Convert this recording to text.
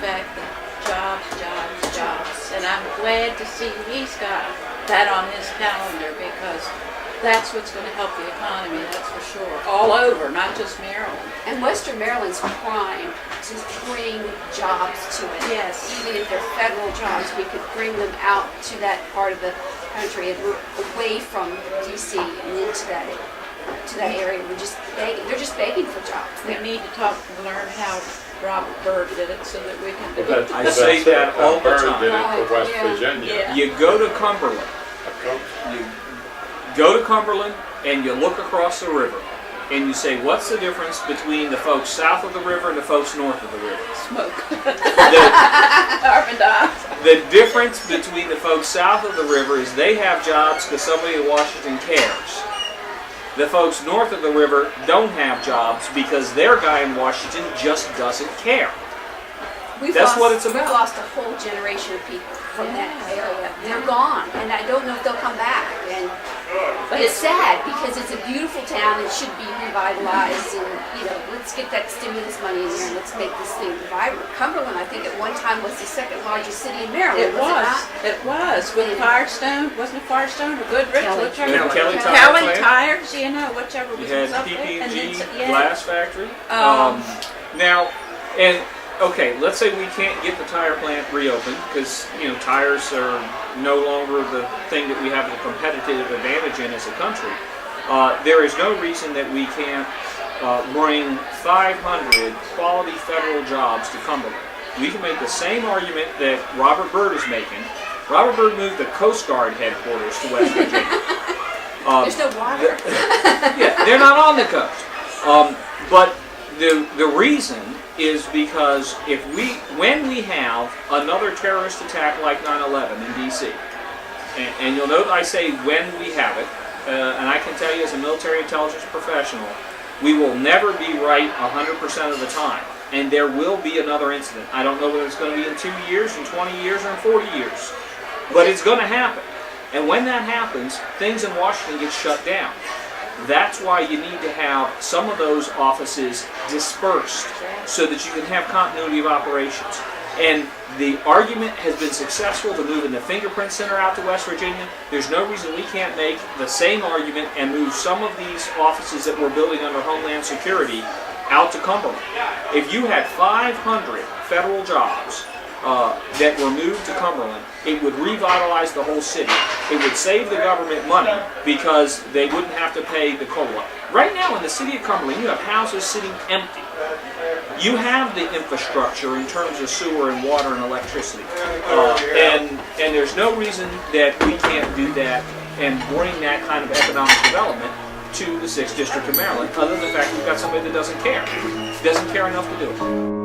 fact that jobs, jobs, jobs. And I'm glad to see he's got that on his calendar, because that's what's going to help the economy, that's for sure. All over, not just Maryland. And Western Maryland's primed to bring jobs to it. Yes. Even if they're federal jobs, we could bring them out to that part of the country and away from DC and into that area. They're just begging for jobs. We need to learn how Robert Byrd did it so that we can do But it. I say that all the Byrd did time. it for West Yeah. Virginia. Yeah. You go to Cumberland. You go to Cumberland and you look across the river and you say, what's the difference between the folks south of the river and the folks north of the river? Smoke. The, Carbon dioxide. the difference between the folks south of the river is they have jobs because somebody in Washington cares. The folks north of the river don't have jobs because their guy in Washington just doesn't care. That's what it's about. We've lost a whole generation of people from that area. They're gone, and I don't know if they'll come back. But it's sad because it's a beautiful town. It should be revitalized, and let's get that stimulus money in there and let's make this thing vibrant. Cumberland, I think, at one time was the second largest city in Maryland. It was. not? It was. With Firestone, wasn't it Firestone or Goodrich? Kelly. Whichever. And Kelly Tire Kelly Plant. Tires, whichever You was had up there. And PP&G then, yeah. Glass Factory. Now, okay, let's say we can't get the tire plant reopened because tires are no longer the thing that we have a competitive advantage in as a country. There is no reason that we can't bring 500 quality federal jobs to Cumberland. We can make the same argument that Robert Byrd is making. Robert Byrd moved the Coast Guard headquarters to West Virginia. There's no water. Yeah, they're not on the coast. But the reason is because when we have another terrorist attack like 9/11 in D.C., and you'll note I say when we have it, and I can tell you as a military intelligence professional, we will never be right 100% of the time, and there will be another incident. I don't know whether it's going to be in 2 years, in 20 years, or in 40 years, but it's going to happen. And when that happens, things in Washington get shut down. That's why you need to have some of those offices dispersed so that you can have continuity of operations. And the argument has been successful to moving the Fingerprint Center out to West Virginia. There's no reason we can't make the same argument and move some of these offices that we're building under Homeland Security out to Cumberland. If you had 500 federal jobs that were moved to Cumberland, it would revitalize the whole city. It would save the government money because they wouldn't have to pay the COLA. Right now in the city of Cumberland, you have houses sitting empty. You have the infrastructure in terms of sewer and water and electricity. And there's no reason that we can't do that and bring that kind of economic development to the 6th District of Maryland, other than the fact we've got somebody that doesn't care. Doesn't care enough to do it.